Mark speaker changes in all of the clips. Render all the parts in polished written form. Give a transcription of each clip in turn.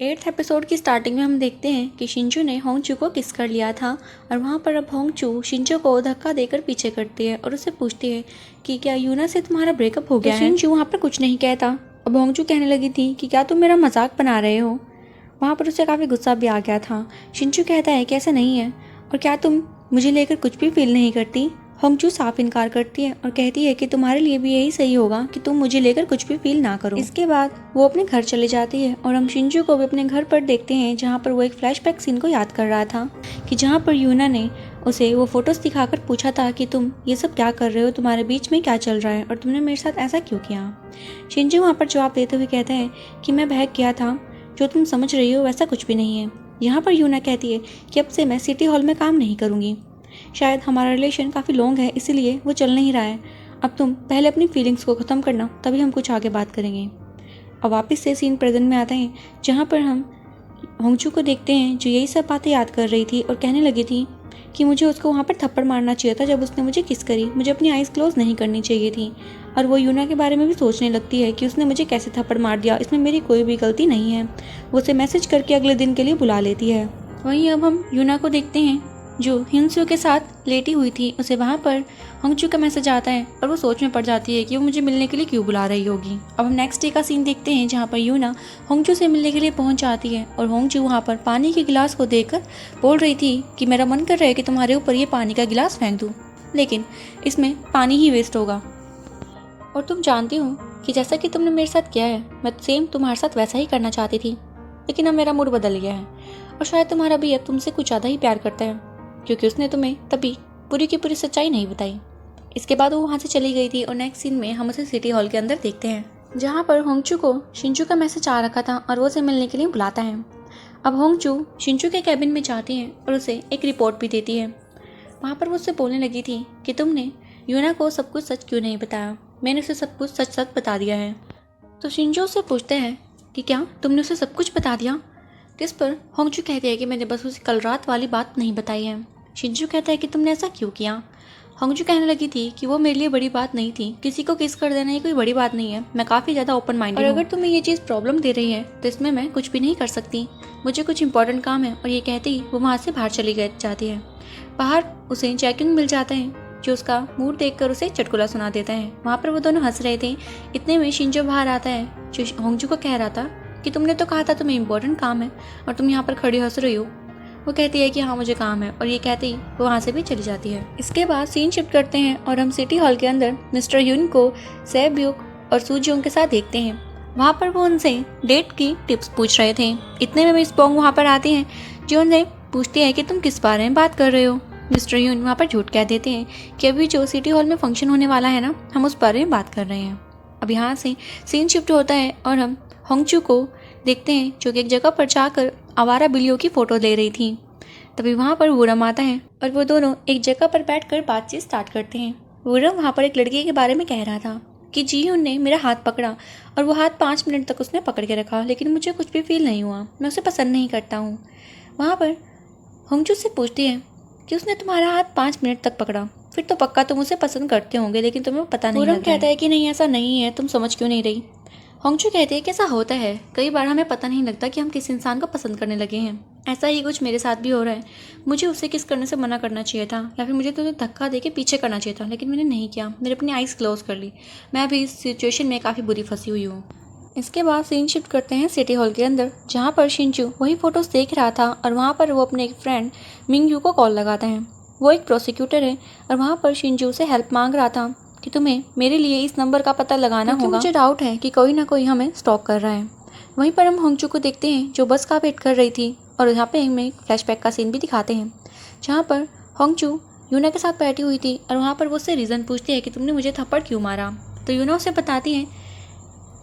Speaker 1: 8th episode की starting में हम देखते हैं कि शिंजू ने होंगचू को किस कर लिया था और वहाँ पर अब होंगचू शिंजू को धक्का देकर पीछे करती है और उससे पूछती है कि क्या यूना से तुम्हारा ब्रेकअप हो गया है। शिंजू वहाँ पर कुछ नहीं कहता। अब होंगचू कहने लगी थी कि क्या तुम मेरा मजाक बना रहे हो। वहाँ पर उसे काफ़ी गुस्सा भी आ गया था। शिंजू कहता है कि ऐसा नहीं है और क्या तुम मुझे लेकर कुछ भी फील नहीं करती। होंगचू साफ इनकार करती है और कहती है कि तुम्हारे लिए भी यही सही होगा कि तुम मुझे लेकर कुछ भी फील ना करो। इसके बाद वो अपने घर चले जाती है और हम शिंजू को भी अपने घर पर देखते हैं जहाँ पर वो एक फ्लैशबैक सीन को याद कर रहा था कि जहाँ पर यूना ने उसे वो फोटोज दिखाकर पूछा था कि तुम ये सब क्या कर रहे हो, तुम्हारे बीच में क्या चल रहा है और तुमने मेरे साथ ऐसा क्यों किया। शिंजू वहाँ पर जवाब देते हुए कहता है कि मैं बहक गया था, जो तुम समझ रही हो वैसा कुछ भी नहीं है। यहाँ पर यूना कहती है कि अब से मैं सिटी हॉल में काम नहीं करूँगी, शायद हमारा रिलेशन काफ़ी लॉन्ग है इसलिए वो चल नहीं रहा है। अब तुम पहले अपनी फीलिंग्स को ख़त्म करना, तभी हम कुछ आगे बात करेंगे। अब वापस से सीन प्रेजेंट में आता है जहाँ पर हम होंगचू को देखते हैं जो यही सब बातें याद कर रही थी और कहने लगी थी कि मुझे उसको वहाँ पर थप्पड़ मारना चाहिए था जब उसने मुझे किस करी, मुझे अपनी आइज़ क्लोज नहीं करनी चाहिए थी। और वो यूना के बारे में भी सोचने लगती है कि उसने मुझे कैसे थप्पड़ मार दिया, इसमें मेरी कोई भी गलती नहीं है। वो उसे मैसेज करके अगले दिन के लिए बुला लेती है। वहीं अब हम यूना को देखते हैं जो हिंसू के साथ लेटी हुई थी। उसे वहाँ पर होंगचू का मैसेज आता है और वो सोच में पड़ जाती है कि वो मुझे मिलने के लिए क्यों बुला रही होगी। अब हम नेक्स्ट डे का सीन देखते हैं जहाँ पर यूना होंगचू से मिलने के लिए पहुँच जाती है और होंगचू वहाँ पर पानी के गिलास को देखकर बोल रही थी कि मेरा मन कर रहा है कि तुम्हारे ऊपर ये पानी का गिलास फेंक दूँ, लेकिन इसमें पानी ही वेस्ट होगा। और तुम जानती हो कि जैसा कि तुमने मेरे साथ किया है, मैं सेम तुम्हारे साथ वैसा ही करना चाहती थी, लेकिन अब मेरा मूड बदल गया है और शायद तुम्हारा भी अब तुमसे कुछ ज़्यादा ही प्यार करता है, क्योंकि उसने तुम्हें तभी पूरी की पूरी सच्चाई नहीं बताई। इसके बाद वो वहाँ से चली गई थी और नेक्स्ट सीन में हम उसे सिटी हॉल के अंदर देखते हैं जहाँ पर होंगचू को शिंजू का मैसेज आ रखा था और वो उसे मिलने के लिए बुलाता है। अब होंगचू शिंजू के कैबिन में जाती है और उसे एक रिपोर्ट भी देती है। वहाँ पर वो उससे बोलने लगी थी कि तुमने यूना को सब कुछ सच क्यों नहीं बताया, मैंने उसे सब कुछ सच सच बता दिया है। तो शिंजू उससे पूछते हैं कि क्या तुमने उसे सब कुछ बता दिया, जिस पर होंगचू कहती है कि मैंने बस उसे कल रात वाली बात नहीं बताई है। शिंजू कहता है कि तुमने ऐसा क्यों किया। होंगचू कहने लगी थी कि वो मेरे लिए बड़ी बात नहीं थी, किसी को किस कर देना ये कोई बड़ी बात नहीं है, मैं काफ़ी ज़्यादा ओपन माइंडेड हूँ और अगर तुम्हें ये चीज़ प्रॉब्लम दे रही है तो इसमें मैं कुछ भी नहीं कर सकती, मुझे कुछ इंपॉर्टेंट काम है। और ये कहते ही वो वहाँ से बाहर चली जाती है। बाहर उसे जैक्यूंग मिल जाता है जो उसका मूड देखकर उसे चुटकुला सुना देता है। वहाँ पर वो दोनों हंस रहे थे, इतने में शिंजो बाहर आता है जो होंगचू को कह रहा था कि तुमने तो कहा था तुम्हें इंपॉर्टेंट काम है और तुम यहाँ पर खड़ी हंस रही हो। वो कहती है कि हाँ मुझे काम है और ये कहते ही वो वहाँ से भी चली जाती है। इसके बाद सीन शिफ्ट करते हैं और हम सिटी हॉल के अंदर मिस्टर यून को सेब्यूक और सूजियोंग के साथ देखते हैं। वहाँ पर वो उनसे डेट की टिप्स पूछ रहे थे। इतने में मिस पोंग वहाँ पर आती हैं जो उनसे पूछती है कि तुम किस बारे में बात कर रहे हो। मिस्टर यून वहाँ पर झूठ कह देते हैं कि अभी जो सिटी हॉल में फंक्शन होने वाला है ना, हम उस बारे में बात कर रहे हैं। अब यहाँ से सीन शिफ्ट होता है और हम होंगचू को देखते हैं जो कि एक जगह पर जाकर आवारा बिल्लियों की फ़ोटो ले रही थी। तभी वहाँ पर वूरम आता है और वो दोनों एक जगह पर बैठकर बातचीत स्टार्ट करते हैं। वूरम वहाँ पर एक लड़की के बारे में कह रहा था कि जीहुन ने मेरा हाथ पकड़ा और वो हाथ 5 मिनट तक उसने पकड़ के रखा, लेकिन मुझे कुछ भी फील नहीं हुआ, मैं उसे पसंद नहीं करता हूँ। वहाँ पर होंगचू से पूछती है कि उसने तुम्हारा हाथ 5 मिनट तक पकड़ा, फिर तो पक्का तुम उसे पसंद करते होंगे, लेकिन तुम्हें पता नहीं। वूरम कहता है कि नहीं ऐसा नहीं है, तुम समझ क्यों नहीं रही। होंगचू कहते हैं कि ऐसा होता है, कई बार हमें पता नहीं लगता कि हम किस इंसान को पसंद करने लगे हैं। ऐसा ही कुछ मेरे साथ भी हो रहा है, मुझे उससे किस करने से मना करना चाहिए था या फिर मुझे तो धक्का दे के पीछे करना चाहिए था, लेकिन मैंने नहीं किया, मैंने अपनी आइज़ क्लोज कर ली। मैं अभी इस सिचुएशन में काफ़ी बुरी फंसी हुई हूँ। इसके बाद सीन शिफ्ट करते हैं सिटी हॉल के अंदर जहाँ पर शिंजू वही फोटोज़ देख रहा था और वहाँ पर वो अपने एक फ्रेंड मिंगयू को कॉल लगाता है। वो एक प्रोसिक्यूटर है और वहाँ पर शिंजू से हेल्प मांग रहा था कि तुम्हें मेरे लिए इस नंबर का पता लगाना होगा, मुझे डाउट है कि कोई ना कोई हमें स्टॉक कर रहा है। वहीं पर हम होंगचू को देखते हैं जो बस का वेट कर रही थी और यहाँ पे हमें फ्लैशबैक का सीन भी दिखाते हैं जहाँ पर होंगचू यूना के साथ बैठी हुई थी और वहाँ पर वो उससे रीज़न पूछती है कि तुमने मुझे थप्पड़ क्यों मारा। तो यूना उसे बताती है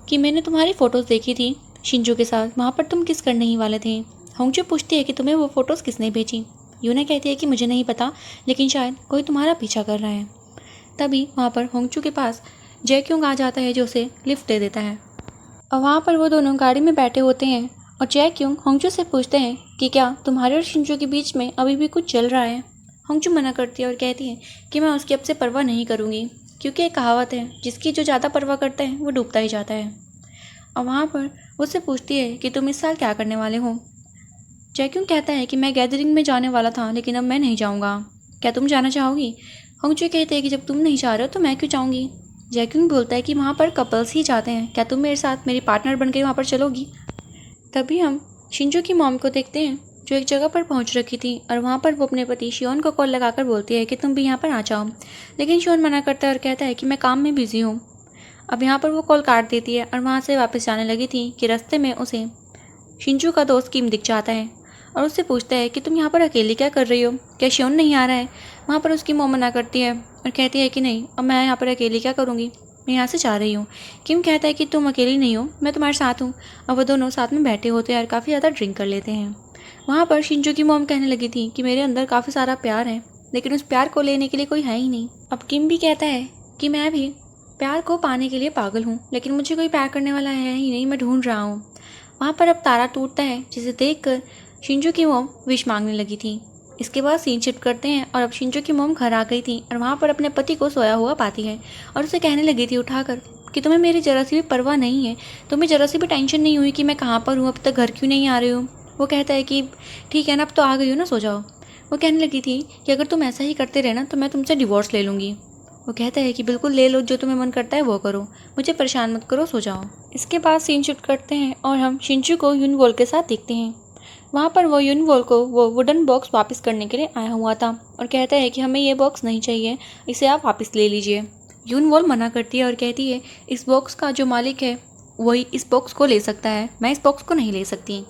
Speaker 1: कि मैंने तुम्हारी फ़ोटोज़ देखी थी शिंजू के साथ, वहाँ पर तुम किस करने ही वाले थे। होंगचू पूछती है कि तुम्हें वो फ़ोटोज़ किसने भेजी। यूना कहती है कि मुझे नहीं पता, लेकिन शायद कोई तुम्हारा पीछा कर रहा है। तभी वहाँ पर होंगचू के पास जैक्यूंग आ जाता है जो उसे लिफ्ट दे देता है और वहाँ पर वो दोनों गाड़ी में बैठे होते हैं और जैक्यूंग होंगचू से पूछते हैं कि क्या तुम्हारे और शिंजू के बीच में अभी भी कुछ चल रहा है। होंगचू मना करती है और कहती है कि मैं उसकी अब से परवाह नहीं करूँगी, क्योंकि एक कहावत है जिसकी जो ज़्यादा परवाह करता है वो डूबता ही जाता है। और वहाँ पर उससे पूछती है कि तुम इस साल क्या करने वाले हो। जैक्यूंग कहता है कि मैं गैदरिंग में जाने वाला था लेकिन अब मैं नहीं जाऊँगा, क्या तुम जाना चाहोगी। होंगचू कहते हैं कि जब तुम नहीं जा रहे हो तो मैं क्यों जाऊँगी। जैक्यूंग बोलता है कि वहाँ पर कपल्स ही जाते हैं, क्या तुम मेरे साथ मेरी पार्टनर बनकर वहाँ पर चलोगी। तभी हम शिंजो की मॉम को देखते हैं जो एक जगह पर पहुंच रखी थी और वहाँ पर वो अपने पति शियोन को कॉल लगाकर बोलती है कि तुम भी यहाँ पर आ जाओ, लेकिन शियोन मना करता है और कहता है कि मैं काम में बिजी हूँ। अब यहाँ पर वो कॉल काट देती है और वहाँ से वापस जाने लगी थी कि रास्ते में उसे शिंजू का दोस्त किम दिख जाता है और उससे पूछता है कि तुम यहाँ पर अकेले क्या कर रही हो, क्या शियोन नहीं आ रहा है। वहाँ पर उसकी मॉम मना करती है और कहती है कि नहीं, अब मैं यहाँ पर अकेले क्या करूँगी, मैं यहाँ से जा रही हूँ। किम कहता है कि तुम अकेली नहीं हो, मैं तुम्हारे साथ हूँ। और वो दोनों साथ में बैठे होते हैं और काफ़ी ज़्यादा ड्रिंक कर लेते हैं। वहाँ पर शिंजू की मॉम कहने लगी थी कि मेरे अंदर काफ़ी सारा प्यार है लेकिन उस प्यार को लेने के लिए कोई है ही नहीं। अब किम भी कहता है कि मैं भी प्यार को पाने के लिए पागल हूँ लेकिन मुझे कोई प्यार करने वाला है ही नहीं, मैं ढूंढ रहा हूँ। वहाँ पर अब तारा टूटता है जिसे देखकर शिंजू की मॉम विश मांगने लगी थी। इसके बाद सीन शिफ्ट करते हैं और अब शिंजू की मॉम घर आ गई थी और वहाँ पर अपने पति को सोया हुआ पाती है और उसे कहने लगी थी उठाकर कि तुम्हें मेरी जरा सी भी परवाह नहीं है, तुम्हें जरा सी भी टेंशन नहीं हुई कि मैं कहाँ पर हूँ, अब तक घर क्यों नहीं आ रही हूँ। वो कहता है कि ठीक है ना, अब तो आ गई हो ना, सो जाओ। वो कहने लगी थी कि अगर तुम ऐसा ही करते रहना तो मैं तुमसे डिवोर्स ले लूँगी। वो कहता है कि बिल्कुल ले लो, जो तुम्हें मन करता है वो करो, मुझे परेशान मत करो, सो जाओ। इसके बाद सीन शिफ्ट करते हैं और हम शिंजू को यूनवॉल के साथ देखते हैं। वहाँ पर वो यूनवॉल को वो वुडन बॉक्स वापस करने के लिए आया हुआ था और कहता है कि हमें ये बॉक्स नहीं चाहिए, इसे आप वापस ले लीजिए। यूनवॉल मना करती है और कहती है इस बॉक्स का जो मालिक है वही इस बॉक्स को ले सकता है, मैं इस बॉक्स को नहीं ले सकती।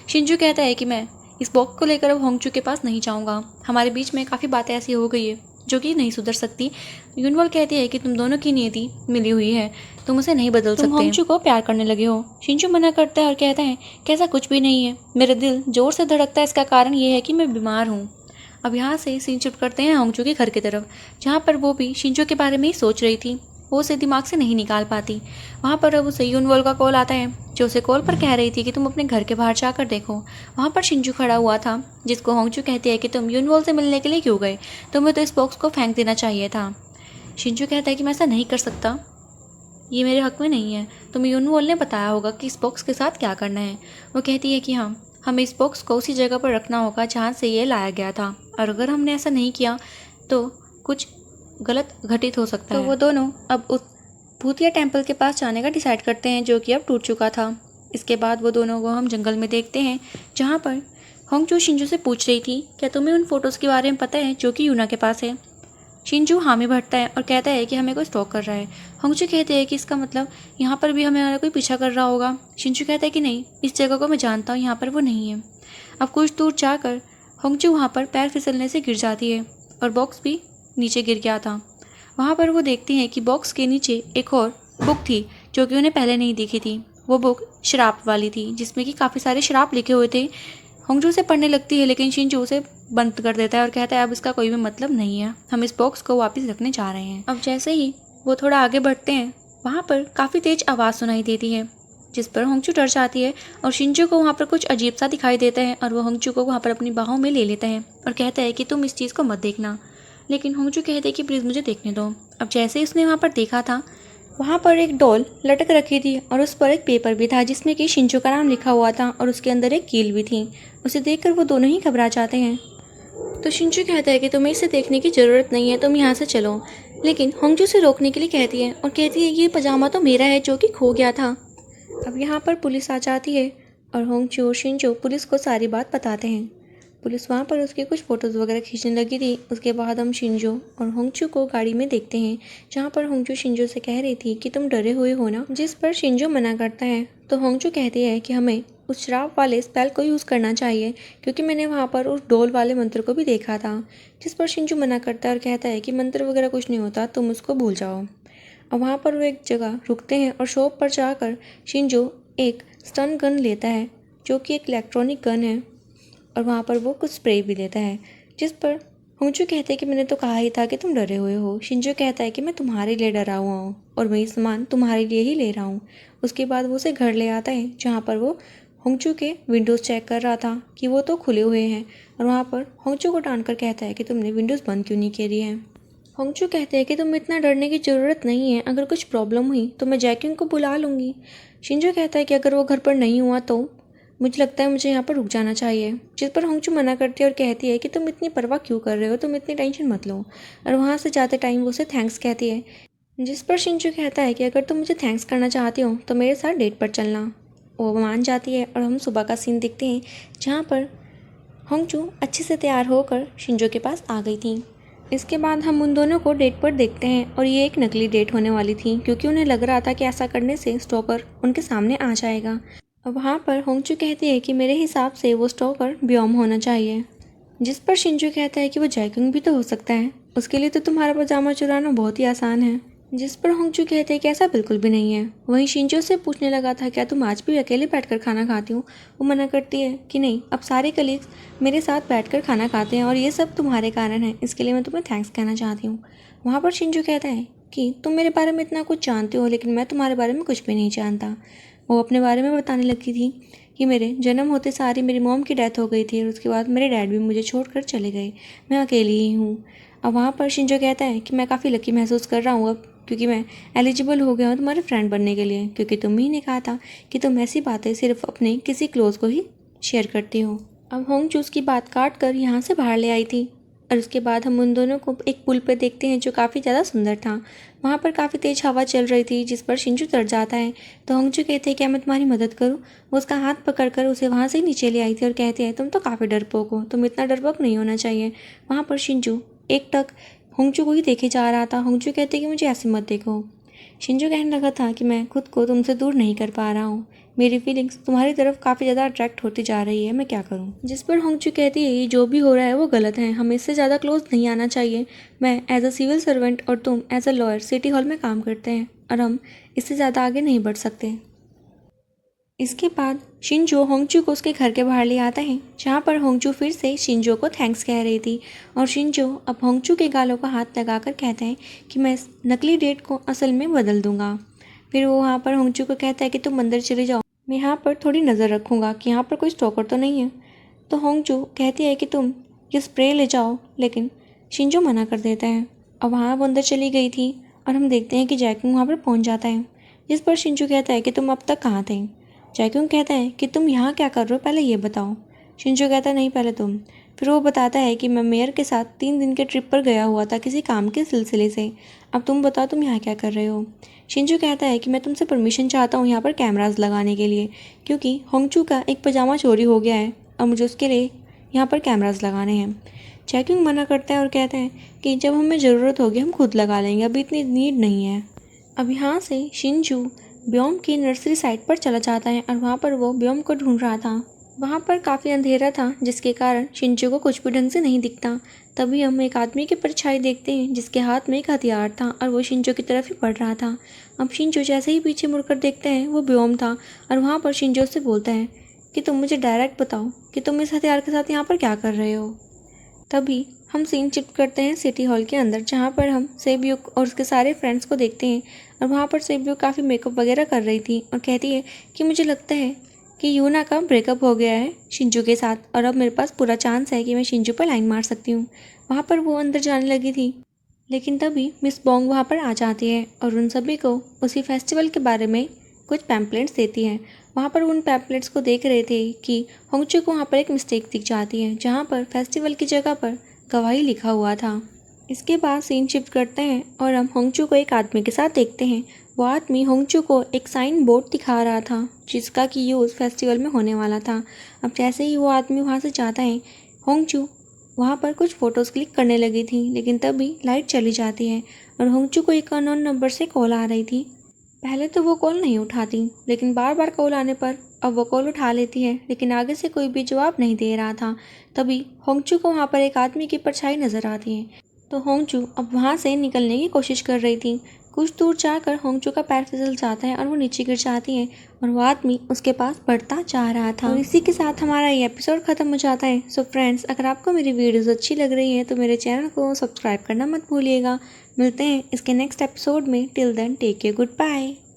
Speaker 1: शिंजू कहता है कि मैं इस बॉक्स को लेकर अब होंगचू के पास नहीं जाऊँगा, हमारे बीच में काफ़ी बातें ऐसी हो गई है जो कि नहीं सुधर सकती। यूनवॉल कहती है कि तुम दोनों की नियति मिली हुई है, तुम उसे नहीं बदल सकते। तुम होंगचू को प्यार करने लगे हो। शिंजू मना करता है और कहता है कि ऐसा कुछ भी नहीं है, मेरा दिल जोर से धड़कता है, इसका कारण ये है कि मैं बीमार हूँ। अब यहाँ से सीन शिफ्ट करते हैं होंगचू के घर की तरफ, जहाँ पर वो भी शिंजू के बारे में ही सोच रही थी, वो उसे दिमाग से नहीं निकाल पाती। वहाँ पर अब उसे यूनवॉल का कॉल आता है जो उसे कॉल पर कह रही थी कि तुम अपने घर के बाहर जाकर देखो। वहाँ पर शिंजू खड़ा हुआ था जिसको होंगचू कहती है कि तुम यूनवॉल से मिलने के लिए क्यों गए, तुम्हें तो इस बॉक्स को फेंक देना चाहिए था। शिंजू कहता है कि मैं ऐसा नहीं कर सकता, ये मेरे हक में नहीं है, तुम्हें यूनवॉल ने बताया होगा कि इस बॉक्स के साथ क्या करना है। वो कहती है कि हाँ, हमें इस बॉक्स को उसी जगह पर रखना होगा जहाँ से ये लाया गया था, और अगर हमने ऐसा नहीं किया तो कुछ गलत घटित हो सकता है। तो वो दोनों अब उस भूतिया टेम्पल के पास जाने का डिसाइड करते हैं जो कि अब टूट चुका था। इसके बाद वो दोनों को हम जंगल में देखते हैं जहाँ पर होंगचू शिंजू से पूछ रही थी क्या तुम्हें उन फोटोज़ के बारे में पता है जो कि यूना के पास है। शिंजू हामी भरता है और कहता है कि हमें कोई स्टॉक कर रहा है। होंगचू कहते हैं कि इसका मतलब यहाँ पर भी हमें कोई पीछा कर रहा होगा। शिंजू कहता है कि नहीं, इस जगह को मैं जानता हूँ, यहाँ पर वो नहीं है। अब कुछ दूर जाकर होंगचू वहाँ पर पैर फिसलने से गिर जाती है और बॉक्स भी नीचे गिर गया था। वहाँ पर वो देखती हैं कि बॉक्स के नीचे एक और बुक थी जो कि उन्हें पहले नहीं दिखी थी। वो बुक श्राप वाली थी जिसमें कि काफ़ी सारे श्राप लिखे हुए थे। होंगचू से पढ़ने लगती है लेकिन शिंजू उसे बंद कर देता है और कहता है अब इसका कोई भी मतलब नहीं है, हम इस बॉक्स को वापस रखने जा रहे हैं। अब जैसे ही वो थोड़ा आगे बढ़ते हैं वहाँ पर काफ़ी तेज आवाज़ सुनाई देती है जिस पर होंगचू डर जाती है और शिंजू को वहाँ पर कुछ अजीब सा दिखाई देता है और वो होंगचू को वहाँ पर अपनी बाहों में ले लेता है और कहता है कि तुम इस चीज़ को मत देखना। लेकिन होंगचू कहते हैं कि प्लीज़ मुझे देखने दो। अब जैसे ही उसने वहाँ पर देखा था वहाँ पर एक डॉल लटक रखी थी और उस पर एक पेपर भी था जिसमें कि शिंजू का नाम लिखा हुआ था और उसके अंदर एक कील भी थी। उसे देखकर वो दोनों ही घबरा जाते हैं। तो शिंजू कहता है कि तुम्हें इसे देखने की ज़रूरत नहीं है, तुम यहाँ से चलो। लेकिन होंगचू से रोकने के लिए कहती है और कहती है ये पजामा तो मेरा है जो कि खो गया था। अब यहाँ पर पुलिस आ जाती है और होंगचू और शिंजू पुलिस को सारी बात बताते हैं। पुलिस वहाँ पर उसकी कुछ फ़ोटोज़ वगैरह खींचने लगी थी। उसके बाद हम शिंजू और होंगचू को गाड़ी में देखते हैं जहाँ पर होंगचू शिंजू से कह रही थी कि तुम डरे हुए हो ना, जिस पर शिंजू मना करता है। तो होंगचू कहती है कि हमें उस श्राप वाले स्पेल को यूज़ करना चाहिए क्योंकि मैंने वहाँ पर उस डोल वाले मंत्र को भी देखा था। जिस पर शिंजू मना करता है और कहता है कि मंत्र वगैरह कुछ नहीं होता, तुम उसको भूल जाओ। और वहाँ पर वो एक जगह रुकते हैं और शॉप पर जाकर शिंजू एक स्टन गन लेता है जो कि एक इलेक्ट्रॉनिक गन है और वहाँ पर वो कुछ स्प्रे भी देता है। जिस पर होंगचू कहते हैं कि मैंने तो कहा ही था कि तुम डरे हुए हो। शिंजू कहता है कि मैं तुम्हारे लिए डरा हुआ हूँ और वही सामान तुम्हारे लिए ही ले रहा हूँ। उसके बाद वो उसे घर ले आता है जहाँ पर वो होंगचू के विंडोज़ चेक कर रहा था कि वो तो खुले हुए हैं और वहाँ पर होंगचू को डांट कर कहता है कि तुमने विंडोज़ बंद क्यों नहीं करी है। होंगचू कहते हैं कि तुम इतना डरने की ज़रूरत नहीं है, अगर कुछ प्रॉब्लम हुई तो मैं जैक्यूंग को बुला लूँगी। शिंजो कहता है कि अगर वो घर पर नहीं हुआ तो मुझे लगता है मुझे यहाँ पर रुक जाना चाहिए, जिस पर होंगचू मना करती है और कहती है कि तुम इतनी परवाह क्यों कर रहे हो, तुम इतनी टेंशन मत लो। और वहाँ से जाते टाइम वो उसे थैंक्स कहती है, जिस पर शिंजो कहता है कि अगर तुम मुझे थैंक्स करना चाहती हो तो मेरे साथ डेट पर चलना। वो मान जाती है और हम सुबह का सीन देखते हैं जहाँ पर होंगचू अच्छे से तैयार होकर शिंजो के पास आ गई थी। इसके बाद हम उन दोनों को डेट पर देखते हैं और ये एक नकली डेट होने वाली थी, क्योंकि उन्हें लग रहा था कि ऐसा करने से स्टॉकर उनके सामने आ जाएगा। अब वहाँ पर होंगचू कहती है कि मेरे हिसाब से वो स्टॉकर ब्योम होना चाहिए, जिस पर शिंजो कहता है कि वो जैक्यूंग भी तो हो सकता है, उसके लिए तो तुम्हारा पजामा चुराना बहुत ही आसान है। जिस पर होंगचू कहते हैं कि ऐसा बिल्कुल भी नहीं है। वहीं शिंजो से पूछने लगा था क्या तुम आज भी अकेले बैठकर खाना खाती हो। वो मना करती है कि नहीं, अब सारे कलीग्स मेरे साथ बैठकर खाना खाते हैं और ये सब तुम्हारे कारण है, इसके लिए मैं तुम्हें थैंक्स कहना चाहती हूँ। वहाँ पर शिंजो कहता है कि तुम मेरे बारे में इतना कुछ जानते हो, लेकिन मैं तुम्हारे बारे में कुछ भी नहीं जानता। वो अपने बारे में बताने लगी थी कि मेरे जन्म होते सारी मेरी मॉम की डेथ हो गई थी और उसके बाद मेरे डैड भी मुझे छोड़कर चले गए, मैं अकेली ही हूँ। अब वहाँ पर शिंजो कहता है कि मैं काफ़ी लकी महसूस कर रहा हूँ अब, क्योंकि मैं एलिजिबल हो गया हूँ तुम्हारे फ्रेंड बनने के लिए, क्योंकि तुम ही ने कहा था कि तुम ऐसी बातें सिर्फ अपने किसी क्लोज को ही शेयर करती हो। अब होंगचू की बात काट कर यहाँ से बाहर ले आई थी और उसके बाद हम उन दोनों को एक पुल पर देखते हैं जो काफ़ी ज़्यादा सुंदर था। वहाँ पर काफ़ी तेज़ हवा चल रही थी, जिस पर शिंजू तर जाता है। तो होंगचू कहते हैं क्या मैं तुम्हारी मदद करूँ। वो उसका हाथ पकड़कर उसे वहाँ से नीचे ले आई थी और कहते हैं तुम तो काफ़ी डरपोक हो, तुम इतना डरपोक नहीं होना चाहिए। वहाँ पर शिंजू एक टक होंगचू को ही देखे जा रहा था। होंगचू कहते कि मुझे ऐसे मत देखो। शिंजू कहने लगा था कि मैं खुद को तुमसे दूर नहीं कर पा रहा हूँ, मेरी फीलिंग्स तुम्हारी तरफ काफ़ी ज़्यादा अट्रैक्ट होती जा रही है, मैं क्या करूँ। जिस पर होंगचू कहती है ये जो भी हो रहा है वो गलत है, हमें इससे ज़्यादा क्लोज नहीं आना चाहिए। मैं एज अ सिविल सर्वेंट और तुम as a lawyer city hall में काम करते हैं और हम इससे ज़्यादा आगे नहीं बढ़ सकते। इसके बाद शिंजो होंगचू को उसके घर के बाहर ले आता है, जहाँ पर होंगचू फिर से शिंजो को थैंक्स कह रही थी और शिंजो अब होंगचू के गालों का हाथ लगाकर कहता है कि मैं इस नकली डेट को असल में बदल दूंगा। फिर वो वहाँ पर होंगचू को कहता है कि तुम अंदर चले जाओ, मैं यहाँ पर थोड़ी नज़र रखूँगा कि यहाँ पर कोई स्टॉकर तो नहीं है। तो होंगचू कहती है कि तुम ये स्प्रे ले जाओ, लेकिन शिंजो मना कर देता है। अब वहाँ वो अंदर चली गई थी और हम देखते हैं कि जैक्यूंग वहाँ पर पहुँच जाता है, जिस पर शिंजो कहता है कि तुम अब तक कहाँ थे। जैक्यूंग कहता है कि तुम यहाँ क्या कर रहे हो, पहले ये बताओ। शिंजो कहता है नहीं, पहले तुम। फिर वो बताता है कि मैं मेयर के साथ 3 दिन के ट्रिप पर गया हुआ था किसी काम के सिलसिले से, अब तुम बताओ तुम यहाँ क्या कर रहे हो। शिंजो कहता है कि मैं तुमसे परमिशन चाहता हूँ यहाँ पर कैमरास लगाने के लिए, क्योंकि होंगचू का एक पजामा चोरी हो गया है और मुझे उसके लिए यहाँ पर कैमरास लगाने हैं। जैक्यूंग मना करता है और कहता है कि जब हमें ज़रूरत होगी हम खुद लगा लेंगे, अभी इतनी नीड नहीं है। अब यहाँ से शिंजू ब्योम की नर्सरी साइट पर चला जाता है और वहाँ पर वो ब्योम को ढूंढ रहा था। वहाँ पर काफ़ी अंधेरा था, जिसके कारण शिंजू को कुछ भी ढंग से नहीं दिखता। तभी हम एक आदमी की परछाई देखते हैं जिसके हाथ में एक हथियार था और वो शिंजू की तरफ ही बढ़ रहा था। अब शिंजू जैसे ही पीछे मुड़कर देखते हैं वो ब्योम था और वहाँ पर शिंजू से बोलता है कि तुम मुझे डायरेक्ट बताओ कि तुम इस हथियार के साथ यहाँ पर क्या कर रहे हो। तभी हम सीन शिफ्ट करते हैं सिटी हॉल के अंदर, जहाँ पर हम सेब्यूक और उसके सारे फ्रेंड्स को देखते हैं और वहाँ पर सेब्यूक काफ़ी मेकअप वगैरह कर रही थी और कहती है कि मुझे लगता है कि यूना का ब्रेकअप हो गया है शिंजू के साथ और अब मेरे पास पूरा चांस है कि मैं शिंजू पर लाइन मार सकती हूँ। वहाँ पर वो अंदर जाने लगी थी, लेकिन तभी मिस बोंग वहाँ पर आ जाती है और उन सभी को उसी फेस्टिवल के बारे में कुछ पैम्पलेट्स देती है। वहाँ पर उन पैम्पलेट्स को देख रहे थे कि होंगचू को वहाँ पर एक मिस्टेक दिख जाती है, जहाँ पर फेस्टिवल की जगह पर गवाही लिखा हुआ था। इसके बाद सीन शिफ्ट करते हैं और हम होंगचू को एक आदमी के साथ देखते हैं। वो आदमी होंगचू को एक साइन बोर्ड दिखा रहा था जिसका कि यूज़ फेस्टिवल में होने वाला था। अब जैसे ही वो आदमी वहाँ से जाता है, होंगचू वहाँ पर कुछ फ़ोटोज़ क्लिक करने लगी थी, लेकिन तभी लाइट चली जाती है और होंगचू को एक अननोन नंबर से कॉल आ रही थी। पहले तो वो कॉल नहीं उठाती, लेकिन बार बार कॉल आने पर अब वो कॉल उठा लेती है, लेकिन आगे से कोई भी जवाब नहीं दे रहा था। तभी होंगचू को वहाँ पर एक आदमी की परछाई नज़र आती है, तो होंगचू अब वहाँ से निकलने की कोशिश कर रही थी। कुछ दूर जाकर होंगचू का पैर फिसल जाता है और वो नीचे गिर जाती है और वो आदमी उसके पास बढ़ता जा रहा था। और इसी के साथ हमारा ये एपिसोड ख़त्म हो जाता है। सो फ्रेंड्स, अगर आपको मेरी वीडियोज़ अच्छी लग रही हैं तो मेरे चैनल को सब्सक्राइब करना मत भूलिएगा। मिलते हैं इसके नेक्स्ट एपिसोड में। Till then take care, good bye.